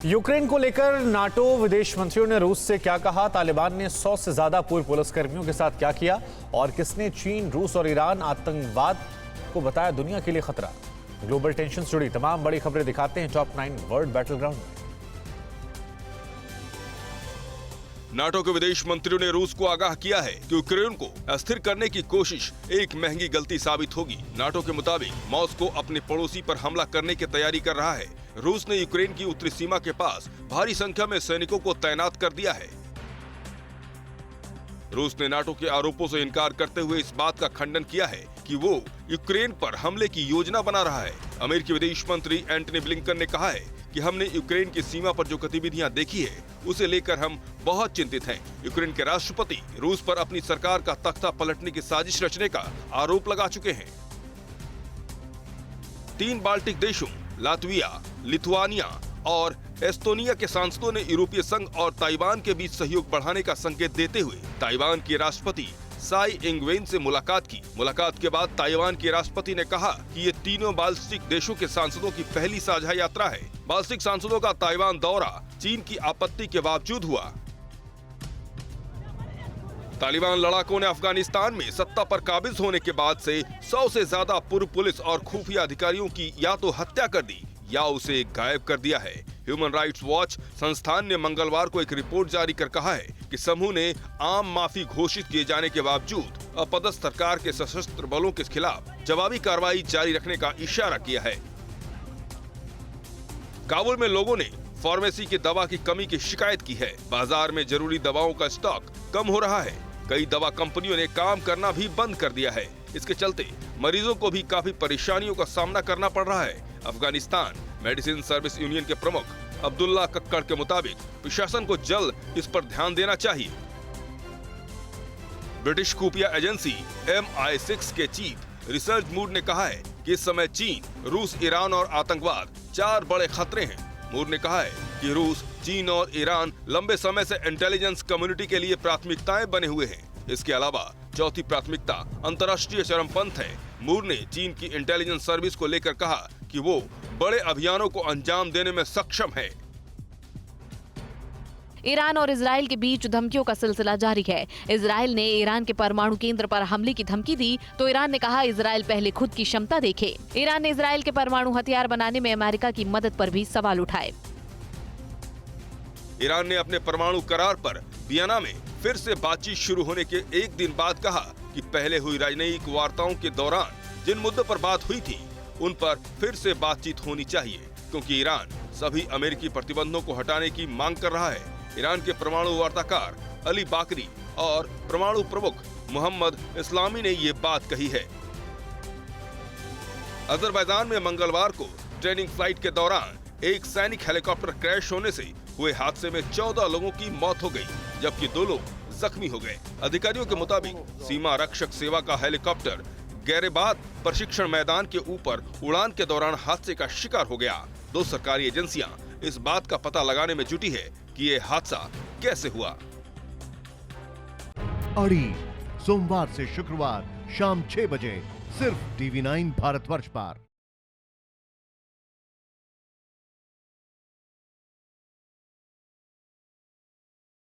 Ukraine को लेकर NATO विदेश मंत्रियों ने रूस से क्या कहा, तालिबान ने 100 से ज्यादा पूर्व पुलिसकर्मियों के साथ क्या किया और किसने चीन, रूस और ईरान आतंकवाद को बताया दुनिया के लिए खतरा। ग्लोबल टेंशन से जुड़ी तमाम बड़ी खबरें दिखाते हैं टॉप 9 वर्ल्ड बैटलग्राउंड में। नाटो के विदेश मंत्रियों ने रूस को आगाह किया है कि यूक्रेन को अस्थिर करने की कोशिश एक महंगी गलती साबित होगी। नाटो के मुताबिक मॉस्को अपने पड़ोसी पर हमला करने की तैयारी कर रहा है। रूस ने यूक्रेन की उत्तरी सीमा के पास भारी संख्या में सैनिकों को तैनात कर दिया है। रूस ने नाटो के आरोपों से इनकार करते हुए इस बात का खंडन किया है कि वो यूक्रेन पर हमले की योजना बना रहा है। अमेरिकी विदेश मंत्री एंटनी ब्लिंकन ने कहा है कि हमने यूक्रेन की सीमा पर जो गतिविधियां देखी है उसे लेकर हम बहुत चिंतित हैं। यूक्रेन के राष्ट्रपति रूस पर अपनी सरकार का तख्ता पलटने की साजिश रचने का आरोप लगा चुके हैं। 3 बाल्टिक देशों लातविया, लिथुआनिया और एस्टोनिया के सांसदों ने यूरोपीय संघ और ताइवान के बीच सहयोग बढ़ाने का संकेत देते हुए ताइवान के राष्ट्रपति साई इंगवेन से मुलाकात की। मुलाकात के बाद ताइवान के राष्ट्रपति ने कहा कि ये तीनों बाल्टिक देशों के सांसदों की पहली साझा यात्रा है। बाल्टिक सांसदों का ताइवान दौरा चीन की आपत्ति के बावजूद हुआ। तालिबान लड़ाकों ने अफगानिस्तान में सत्ता पर काबिज होने के बाद से 100 से ज्यादा पूर्व पुलिस और खुफिया अधिकारियों की या तो हत्या कर दी या उसे गायब कर दिया है। ह्यूमन राइट्स वॉच संस्थान ने मंगलवार को एक रिपोर्ट जारी कर कहा है कि समूह ने आम माफी घोषित किए जाने के बावजूद अपदस्थ सरकार के सशस्त्र बलों के खिलाफ जवाबी कार्रवाई जारी रखने का इशारा किया है। काबुल में लोगों ने फार्मेसी की दवा की कमी की शिकायत की है। बाजार में जरूरी दवाओं का स्टॉक कम हो रहा है। कई दवा कंपनियों ने काम करना भी बंद कर दिया है। इसके चलते मरीजों को भी काफी परेशानियों का सामना करना पड़ रहा है। अफगानिस्तान मेडिसिन सर्विस यूनियन के प्रमुख अब्दुल्ला कक्कड़ के मुताबिक प्रशासन को जल्द इस पर ध्यान देना चाहिए। ब्रिटिश खुफिया एजेंसी MI6 के चीफ रिसर्च मूड ने कहा है कि इस समय चीन, रूस, ईरान और आतंकवाद 4 बड़े खतरे हैं। मूड ने कहा है कि रूस, चीन और ईरान लंबे समय से इंटेलिजेंस कम्युनिटी के लिए प्राथमिकताएं बने हुए हैं। इसके अलावा चौथी प्राथमिकता अंतर्राष्ट्रीय चरमपंथ है। मूर ने चीन की इंटेलिजेंस सर्विस को लेकर कहा कि वो बड़े अभियानों को अंजाम देने में सक्षम है। ईरान और इजराइल के बीच धमकियों का सिलसिला जारी है। इजराइल ने ईरान के परमाणु केंद्र पर हमले की धमकी दी तो ईरान ने कहा इजराइल पहले खुद की क्षमता देखे। ईरान ने इजराइल के परमाणु हथियार बनाने में अमेरिका की मदद पर भी सवाल उठाए। ईरान ने अपने परमाणु करार पर वियना में फिर से बातचीत शुरू होने के एक दिन बाद कहा कि पहले हुई राजनयिक वार्ताओं के दौरान जिन मुद्दों पर बात हुई थी उन पर फिर से बातचीत होनी चाहिए, क्योंकि ईरान सभी अमेरिकी प्रतिबंधों को हटाने की मांग कर रहा है। ईरान के परमाणु वार्ताकार अली बाकरी और परमाणु प्रमुख मोहम्मद इस्लामी ने ये बात कही है। अजरबैजान में मंगलवार को ट्रेनिंग फ्लाइट के दौरान एक सैनिक हेलीकॉप्टर क्रैश होने से हुए हादसे में 14 लोगों की मौत हो गई, जबकि 2 लोग जख्मी हो गए। अधिकारियों के मुताबिक सीमा रक्षक सेवा का हेलीकॉप्टर गैरेबाद प्रशिक्षण मैदान के ऊपर उड़ान के दौरान हादसे का शिकार हो गया। 2 सरकारी एजेंसियां इस बात का पता लगाने में जुटी है कि ये हादसा कैसे हुआ। अड़ी सोमवार से शुक्रवार शाम 6 बजे सिर्फ TV9 भारतवर्ष पर।